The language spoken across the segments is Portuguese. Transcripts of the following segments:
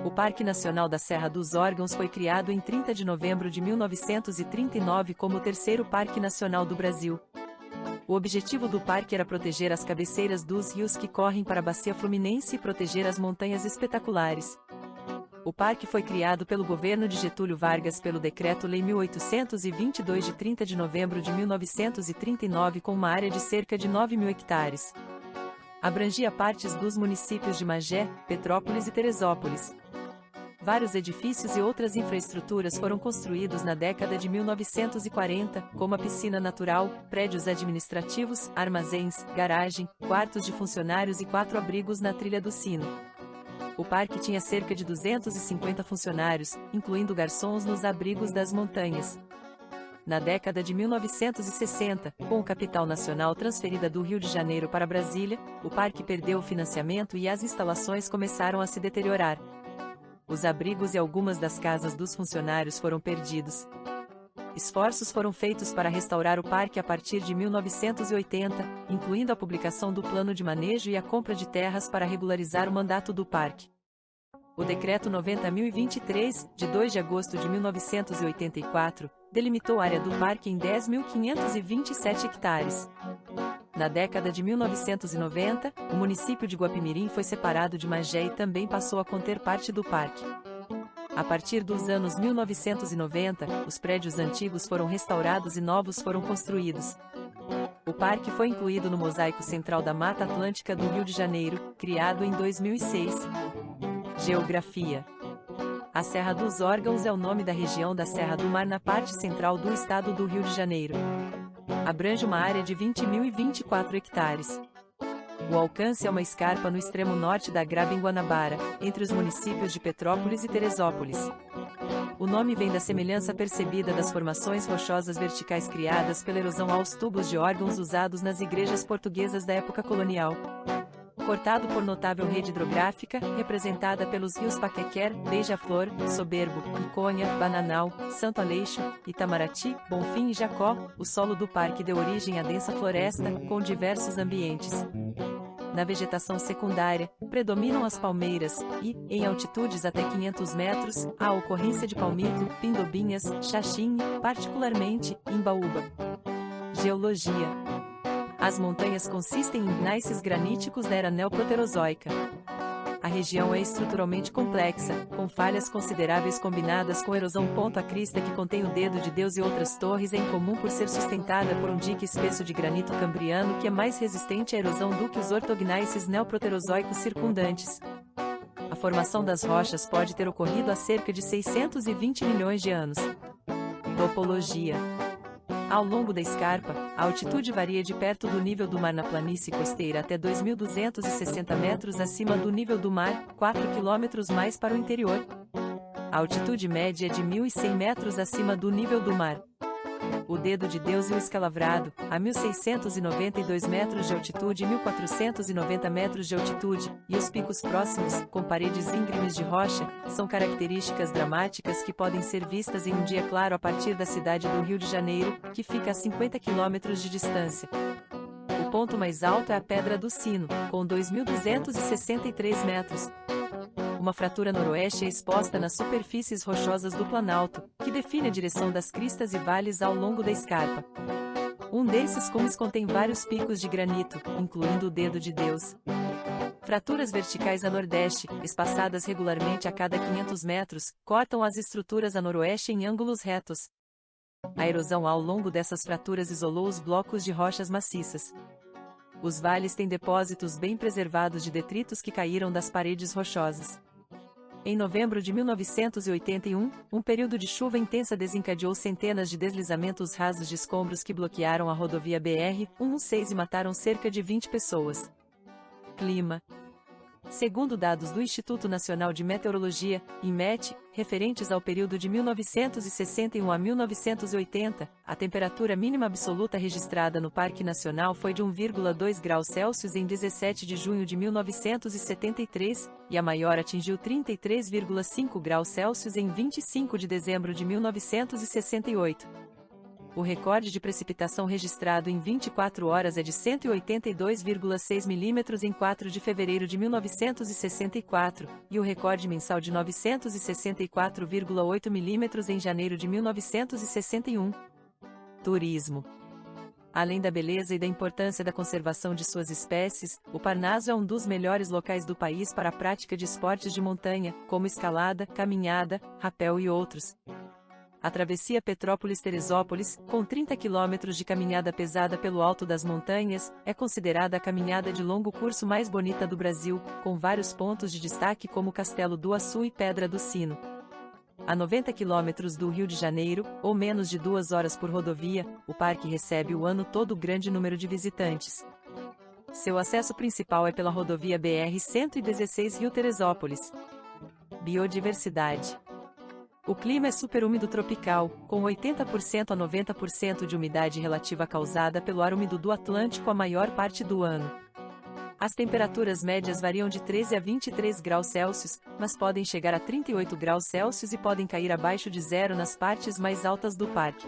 O Parque Nacional da Serra dos Órgãos foi criado em 30 de novembro de 1939 como o terceiro Parque Nacional do Brasil. O objetivo do parque era proteger as cabeceiras dos rios que correm para a Bacia Fluminense e proteger as montanhas espetaculares. O parque foi criado pelo governo de Getúlio Vargas pelo Decreto-Lei 1822 de 30 de novembro de 1939 com uma área de cerca de 9.000 hectares. Abrangia partes dos municípios de Magé, Petrópolis e Teresópolis. Vários edifícios e outras infraestruturas foram construídos na década de 1940, como a piscina natural, prédios administrativos, armazéns, garagem, quartos de funcionários e 4 abrigos na Trilha do Sino. O parque tinha cerca de 250 funcionários, incluindo garçons nos abrigos das montanhas. Na década de 1960, com o capital nacional transferida do Rio de Janeiro para Brasília, o parque perdeu o financiamento e as instalações começaram a se deteriorar. Os abrigos e algumas das casas dos funcionários foram perdidos. Esforços foram feitos para restaurar o parque a partir de 1980, incluindo a publicação do plano de manejo e a compra de terras para regularizar o mandato do parque. O Decreto 90.023, de 2 de agosto de 1984, delimitou a área do parque em 10.527 hectares. Na década de 1990, o município de Guapimirim foi separado de Magé e também passou a conter parte do parque. A partir dos anos 1990, os prédios antigos foram restaurados e novos foram construídos. O parque foi incluído no Mosaico Central da Mata Atlântica do Rio de Janeiro, criado em 2006. Geografia. A Serra dos Órgãos é o nome da região da Serra do Mar na parte central do estado do Rio de Janeiro. Abrange uma área de 20.024 hectares. O alcance é uma escarpa no extremo norte da Graba em Guanabara, entre os municípios de Petrópolis e Teresópolis. O nome vem da semelhança percebida das formações rochosas verticais criadas pela erosão aos tubos de órgãos usados nas igrejas portuguesas da época colonial. Cortado por notável rede hidrográfica, representada pelos rios Paquequer, Beija-Flor, Soberbo, Iconha, Bananal, Santo Aleixo, Itamaraty, Bonfim e Jacó, o solo do parque deu origem à densa floresta, com diversos ambientes. Na vegetação secundária, predominam as palmeiras, e, em altitudes até 500 metros, há a ocorrência de palmito, pindobinhas, xaxim e, particularmente, imbaúba. Geologia. As montanhas consistem em gneiss graníticos da era neoproterozoica. A região é estruturalmente complexa, com falhas consideráveis combinadas com erosão. A crista que contém o Dedo de Deus e outras torres é incomum por ser sustentada por um dique espesso de granito cambriano que é mais resistente à erosão do que os ortogneisses neoproterozoicos circundantes. A formação das rochas pode ter ocorrido há cerca de 620 milhões de anos. Topologia. Ao longo da escarpa, a altitude varia de perto do nível do mar na planície costeira até 2.260 metros acima do nível do mar, 4 km mais para o interior. A altitude média é de 1.100 metros acima do nível do mar. O Dedo de Deus e o Escalavrado, a 1.692 metros de altitude e 1.490 metros de altitude, e os picos próximos, com paredes íngremes de rocha, são características dramáticas que podem ser vistas em um dia claro a partir da cidade do Rio de Janeiro, que fica a 50 quilômetros de distância. O ponto mais alto é a Pedra do Sino, com 2.263 metros. Uma fratura noroeste é exposta nas superfícies rochosas do Planalto, que define a direção das cristas e vales ao longo da escarpa. Um desses cumes contém vários picos de granito, incluindo o Dedo de Deus. Fraturas verticais a nordeste, espaçadas regularmente a cada 500 metros, cortam as estruturas a noroeste em ângulos retos. A erosão ao longo dessas fraturas isolou os blocos de rochas maciças. Os vales têm depósitos bem preservados de detritos que caíram das paredes rochosas. Em novembro de 1981, um período de chuva intensa desencadeou centenas de deslizamentos rasos de escombros que bloquearam a rodovia BR-116 e mataram cerca de 20 pessoas. Clima. Segundo dados do Instituto Nacional de Meteorologia, INMET, referentes ao período de 1961 a 1980, a temperatura mínima absoluta registrada no Parque Nacional foi de 1,2 graus Celsius em 17 de junho de 1973, e a maior atingiu 33,5 graus Celsius em 25 de dezembro de 1968. O recorde de precipitação registrado em 24 horas é de 182,6 milímetros em 4 de fevereiro de 1964, e o recorde mensal de 964,8 milímetros em janeiro de 1961. Turismo. Além da beleza e da importância da conservação de suas espécies, o Parnaso é um dos melhores locais do país para a prática de esportes de montanha, como escalada, caminhada, rapel e outros. A travessia Petrópolis-Teresópolis, com 30 quilômetros de caminhada pesada pelo alto das montanhas, é considerada a caminhada de longo curso mais bonita do Brasil, com vários pontos de destaque como Castelo do Açu e Pedra do Sino. A 90 quilômetros do Rio de Janeiro, ou menos de 2 horas por rodovia, o parque recebe o ano todo grande número de visitantes. Seu acesso principal é pela rodovia BR-116 Rio-Teresópolis. Biodiversidade. O clima é superúmido tropical, com 80% a 90% de umidade relativa causada pelo ar úmido do Atlântico a maior parte do ano. As temperaturas médias variam de 13 a 23 graus Celsius, mas podem chegar a 38 graus Celsius e podem cair abaixo de zero nas partes mais altas do parque.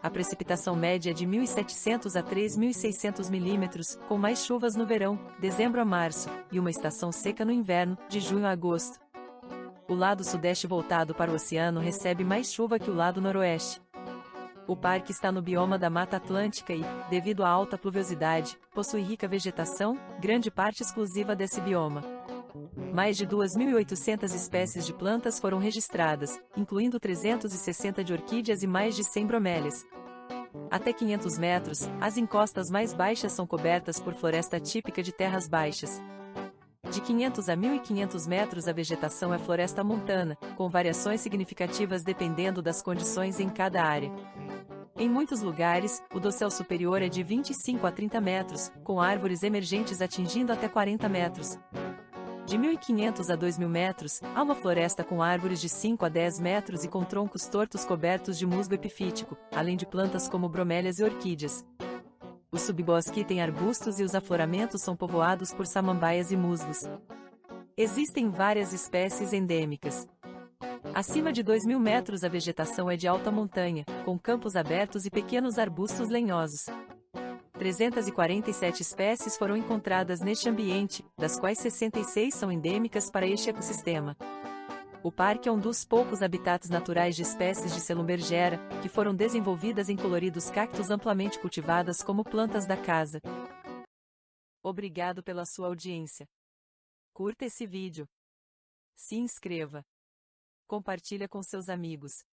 A precipitação média é de 1.700 a 3.600 milímetros, com mais chuvas no verão, dezembro a março, e uma estação seca no inverno, de junho a agosto. O lado sudeste voltado para o oceano recebe mais chuva que o lado noroeste. O parque está no bioma da Mata Atlântica e, devido à alta pluviosidade, possui rica vegetação, grande parte exclusiva desse bioma. Mais de 2.800 espécies de plantas foram registradas, incluindo 360 de orquídeas e mais de 100 bromélias. Até 500 metros, as encostas mais baixas são cobertas por floresta típica de terras baixas. De 500 a 1.500 metros a vegetação é floresta montana, com variações significativas dependendo das condições em cada área. Em muitos lugares, o dossel superior é de 25 a 30 metros, com árvores emergentes atingindo até 40 metros. De 1.500 a 2.000 metros, há uma floresta com árvores de 5 a 10 metros e com troncos tortos cobertos de musgo epifítico, além de plantas como bromélias e orquídeas. O subbosque tem arbustos e os afloramentos são povoados por samambaias e musgos. Existem várias espécies endêmicas. Acima de 2.000 metros a vegetação é de alta montanha, com campos abertos e pequenos arbustos lenhosos. 347 espécies foram encontradas neste ambiente, das quais 66 são endêmicas para este ecossistema. O parque é um dos poucos habitats naturais de espécies de Celumbergera, que foram desenvolvidas em coloridos cactos amplamente cultivadas como plantas da casa. Obrigado pela sua audiência. Curta esse vídeo. Se inscreva. Compartilha com seus amigos.